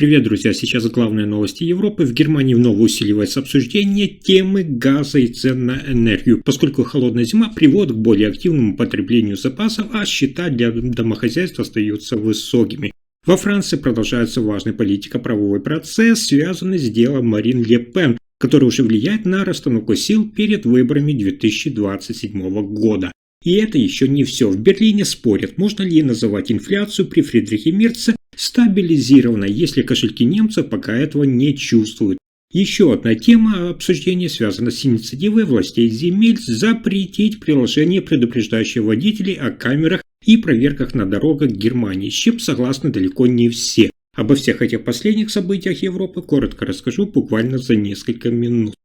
Привет, друзья! Сейчас главные новости Европы. В Германии вновь усиливается обсуждение темы газа и цен на энергию, поскольку холодная зима приводит к более активному потреблению запасов, а счета для домохозяйств остаются высокими. Во Франции продолжается важный политико-правовой процесс, связанный с делом Марин Ле Пен, который уже влияет на расстановку сил перед выборами 2027 года. И это еще не все. В Берлине спорят, можно ли называть инфляцию при Фридрихе Мерце стабилизированной, если кошельки немцев пока этого не чувствуют. Еще одна тема обсуждения связана с инициативой властей земель запретить приложение, предупреждающее водителей о камерах и проверках на дорогах Германии, с чем согласны далеко не все. Обо всех этих последних событиях Европы коротко расскажу буквально за несколько минут.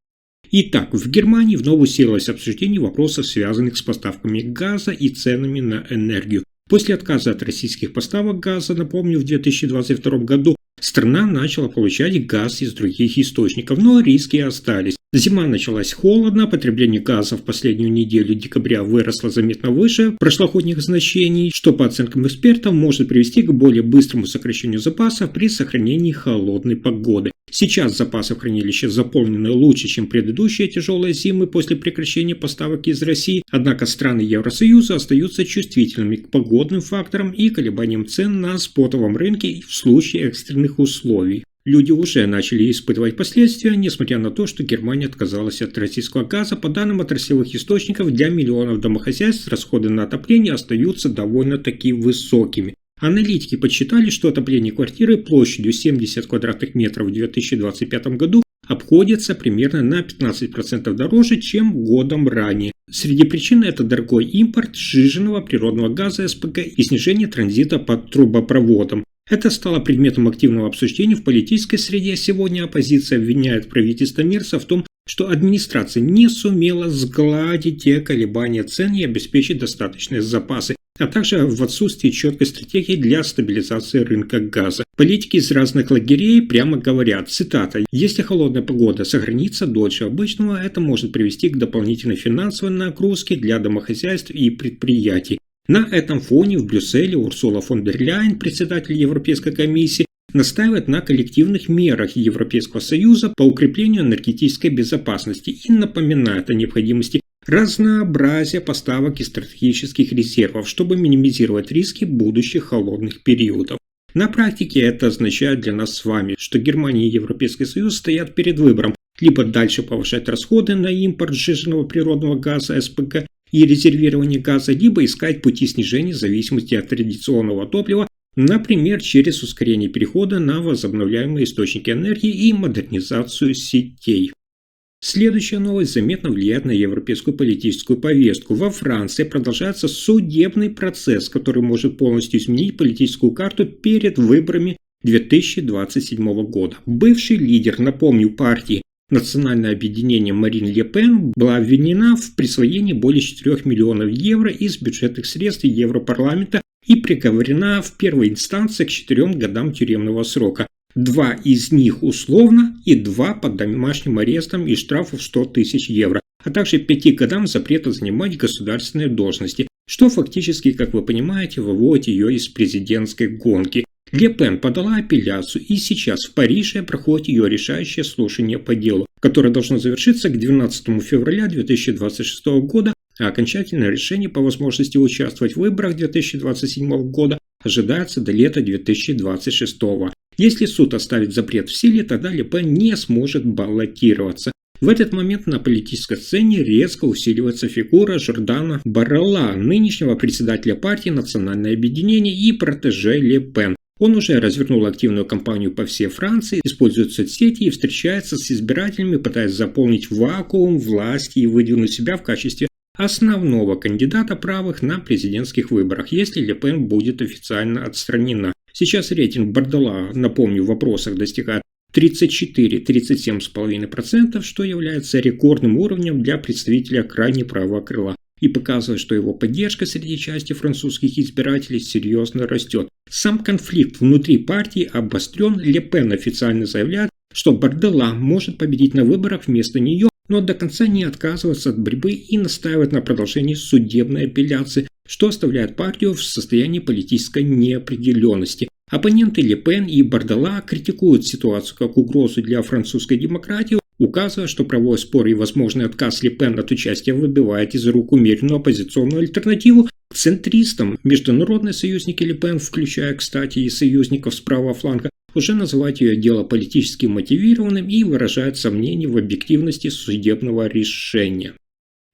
Итак, в Германии вновь усилилось обсуждение вопросов, связанных с поставками газа и ценами на энергию. После отказа от российских поставок газа, напомню, в 2022 году страна начала получать газ из других источников, но риски остались. Зима началась холодно, потребление газа в последнюю неделю декабря выросло заметно выше прошлогодних значений, что, по оценкам экспертов, может привести к более быстрому сокращению запасов при сохранении холодной погоды. Сейчас запасы в хранилище заполнены лучше, чем предыдущие тяжелые зимы после прекращения поставок из России, однако страны Евросоюза остаются чувствительными к погодным факторам и колебаниям цен на спотовом рынке в случае экстренных условий. Люди уже начали испытывать последствия, несмотря на то, что Германия отказалась от российского газа. По данным отраслевых источников, для миллионов домохозяйств расходы на отопление остаются довольно-таки высокими. Аналитики подсчитали, что отопление квартиры площадью 70 квадратных метров в 2025 году обходится примерно на 15% дороже, чем годом ранее. Среди причин это дорогой импорт сжиженного природного газа СПГ и снижение транзита по трубопроводам. Это стало предметом активного обсуждения в политической среде. Сегодня оппозиция обвиняет правительство Мерца в том, что администрация не сумела сгладить те колебания цен и обеспечить достаточные запасы, а также в отсутствии четкой стратегии для стабилизации рынка газа. Политики из разных лагерей прямо говорят, цитата, «Если холодная погода сохранится дольше обычного, это может привести к дополнительной финансовой нагрузке для домохозяйств и предприятий». На этом фоне в Брюсселе Урсула фон дер Ляйен, председатель Европейской комиссии, настаивает на коллективных мерах Европейского Союза по укреплению энергетической безопасности и напоминает о необходимости разнообразия поставок и стратегических резервов, чтобы минимизировать риски будущих холодных периодов. На практике это означает для нас с вами, что Германия и Европейский Союз стоят перед выбором либо дальше повышать расходы на импорт сжиженного природного газа СПГ и резервирование газа, либо искать пути снижения зависимости от традиционного топлива, например, через ускорение перехода на возобновляемые источники энергии и модернизацию сетей. Следующая новость заметно влияет на европейскую политическую повестку. Во Франции продолжается судебный процесс, который может полностью изменить политическую карту перед выборами 2027 года. Бывший лидер, напомню, партии Национальное объединение Марин Ле Пен была обвинена в присвоении более 4 миллионов евро из бюджетных средств Европарламента и приговорена в первой инстанции к 4 годам тюремного срока. 2 из них условно и 2 под домашним арестом и штрафом в 100 тысяч евро, а также 5 годам запрета занимать государственные должности, что фактически, как вы понимаете, выводит ее из президентской гонки. Ле Пен подала апелляцию, и сейчас в Париже проходит ее решающее слушание по делу, которое должно завершиться к 12 февраля 2026 года, а окончательное решение по возможности участвовать в выборах 2027 года ожидается до лета 2026. Если суд оставит запрет в силе, тогда Ле Пен не сможет баллотироваться. В этот момент на политической сцене резко усиливается фигура Жордана Барелла, нынешнего председателя партии Национальное объединение и протеже Ле Пен. Он уже развернул активную кампанию по всей Франции, использует соцсети и встречается с избирателями, пытаясь заполнить вакуум власти и выдвинуть себя в качестве основного кандидата правых на президентских выборах, если Ле Пен будет официально отстранена. Сейчас рейтинг Барелла, напомню, в опросах достигает 34-37,5%, что является рекордным уровнем для представителя крайне правого крыла, и показывает, что его поддержка среди части французских избирателей серьезно растет. Сам конфликт внутри партии обострен. Ле Пен официально заявляет, что Барелла может победить на выборах вместо нее, но до конца не отказывается от борьбы и настаивает на продолжении судебной апелляции, что оставляет партию в состоянии политической неопределенности. Оппоненты Ле Пен и Бардella критикуют ситуацию как угрозу для французской демократии, указывая, что правовой спор и возможный отказ Ле Пен от участия выбивает из рук умеренную оппозиционную альтернативу к центристам. Международные союзники Ле Пен, включая, кстати, и союзников с правого фланга, уже называют ее дело политически мотивированным и выражают сомнения в объективности судебного решения.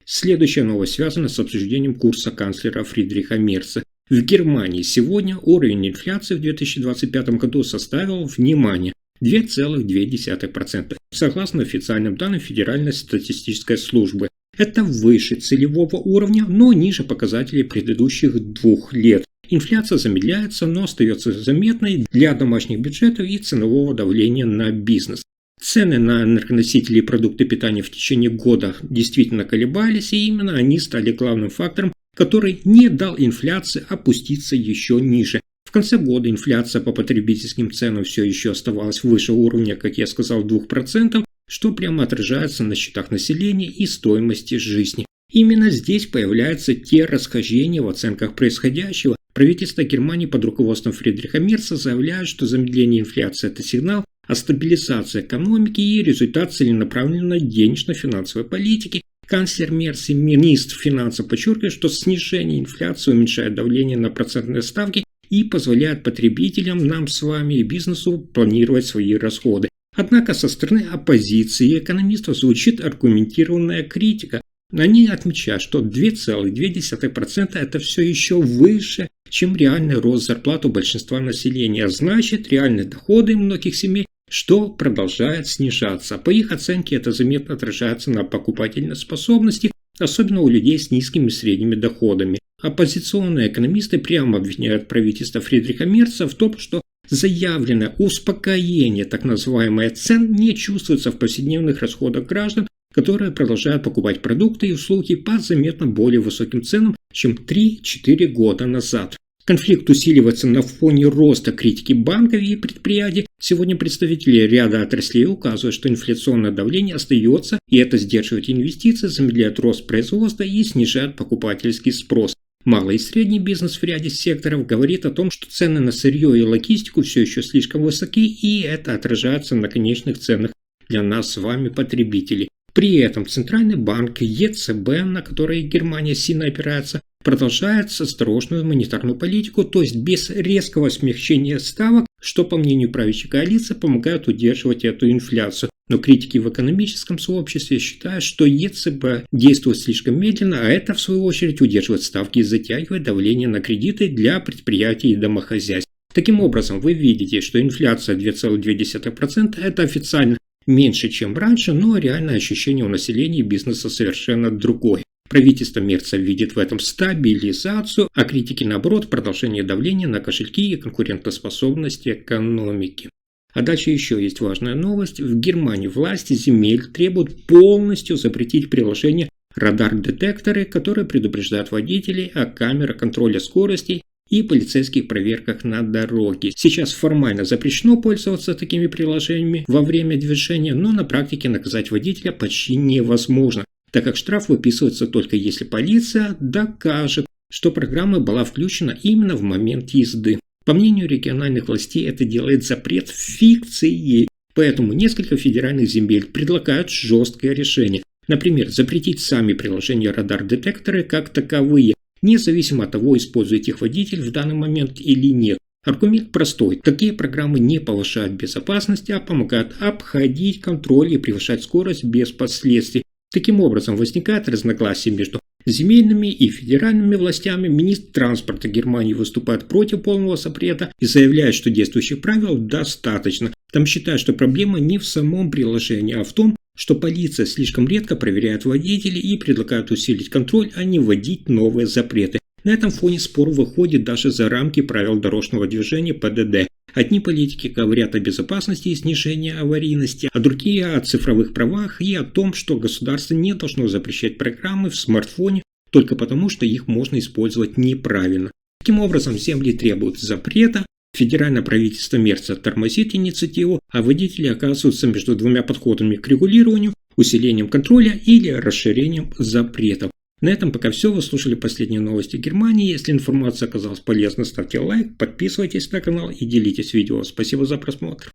Следующая новость связана с обсуждением курса канцлера Фридриха Мерца. В Германии сегодня уровень инфляции в 2025 году составил, внимание, 2,2%, согласно официальным данным Федеральной статистической службы. Это выше целевого уровня, но ниже показателей предыдущих 2 лет. Инфляция замедляется, но остается заметной для домашних бюджетов и ценового давления на бизнес. Цены на энергоносители и продукты питания в течение года действительно колебались, и именно они стали главным фактором, который не дал инфляции опуститься еще ниже. В конце года инфляция по потребительским ценам все еще оставалась выше уровня, как я сказал, 2%, что прямо отражается на счетах населения и стоимости жизни. Именно здесь появляются те расхождения в оценках происходящего. Правительство Германии под руководством Фридриха Мерца заявляет, что замедление инфляции – это сигнал о стабилизации экономики и результат целенаправленной денежно-финансовой политики. Канцлер Мерц и министр финансов подчеркивают, что снижение инфляции уменьшает давление на процентные ставки и позволяет потребителям, нам с вами и бизнесу планировать свои расходы. Однако со стороны оппозиции и экономистов звучит аргументированная критика. Они отмечают, что 2,2% это все еще выше, чем реальный рост зарплат у большинства населения, а значит реальные доходы многих семей, что продолжает снижаться. По их оценке это заметно отражается на покупательной способности, особенно у людей с низкими и средними доходами. Оппозиционные экономисты прямо обвиняют правительство Фридриха Мерца в том, что заявленное успокоение так называемых цен не чувствуется в повседневных расходах граждан, которые продолжают покупать продукты и услуги по заметно более высоким ценам, чем 3-4 года назад. Конфликт усиливается на фоне роста критики банков и предприятий. Сегодня представители ряда отраслей указывают, что инфляционное давление остается, и это сдерживает инвестиции, замедляет рост производства и снижает покупательский спрос. Малый и средний бизнес в ряде секторов говорит о том, что цены на сырье и логистику все еще слишком высоки, и это отражается на конечных ценах для нас с вами, потребителей. При этом Центральный банк ЕЦБ, на который Германия сильно опирается, продолжает осторожную монетарную политику, то есть без резкого смягчения ставок, что, по мнению правящей коалиции, помогает удерживать эту инфляцию. Но критики в экономическом сообществе считают, что ЕЦБ действует слишком медленно, а это, в свою очередь, удерживает ставки и затягивает давление на кредиты для предприятий и домохозяйств. Таким образом, вы видите, что инфляция 2,2% – это официально меньше, чем раньше, но реальное ощущение у населения и бизнеса совершенно другое. Правительство Мерца видит в этом стабилизацию, а критики, наоборот, продолжение давления на кошельки и конкурентоспособность экономики. А дальше еще есть важная новость. В Германии власти земель требуют полностью запретить приложение радар-детекторы, которые предупреждают водителей о камерах контроля скорости и полицейских проверках на дороге. Сейчас формально запрещено пользоваться такими приложениями во время движения, но на практике наказать водителя почти невозможно, так как штраф выписывается только если полиция докажет, что программа была включена именно в момент езды. По мнению региональных властей, это делает запрет фикцией, поэтому несколько федеральных земель предлагают жесткое решение. Например, запретить сами приложения радар-детекторы как таковые, независимо от того, использует их водитель в данный момент или нет. Аргумент простой. Такие программы не повышают безопасность, а помогают обходить контроль и превышать скорость без последствий. Таким образом, возникает разногласие между земельными и федеральными властями. Министр транспорта Германии выступает против полного запрета и заявляет, что действующих правил достаточно. Там считают, что проблема не в самом приложении, а в том, что полиция слишком редко проверяет водителей и предлагает усилить контроль, а не вводить новые запреты. На этом фоне спор выходит даже за рамки правил дорожного движения ПДД. Одни политики говорят о безопасности и снижении аварийности, а другие о цифровых правах и о том, что государство не должно запрещать программы в смартфоне только потому, что их можно использовать неправильно. Таким образом, земли требуют запрета, федеральное правительство Мерца тормозит инициативу, а водители оказываются между двумя подходами к регулированию, усилением контроля или расширением запретов. На этом пока все. Вы слушали последние новости Германии. Если информация оказалась полезной, ставьте лайк, подписывайтесь на канал и делитесь видео. Спасибо за просмотр.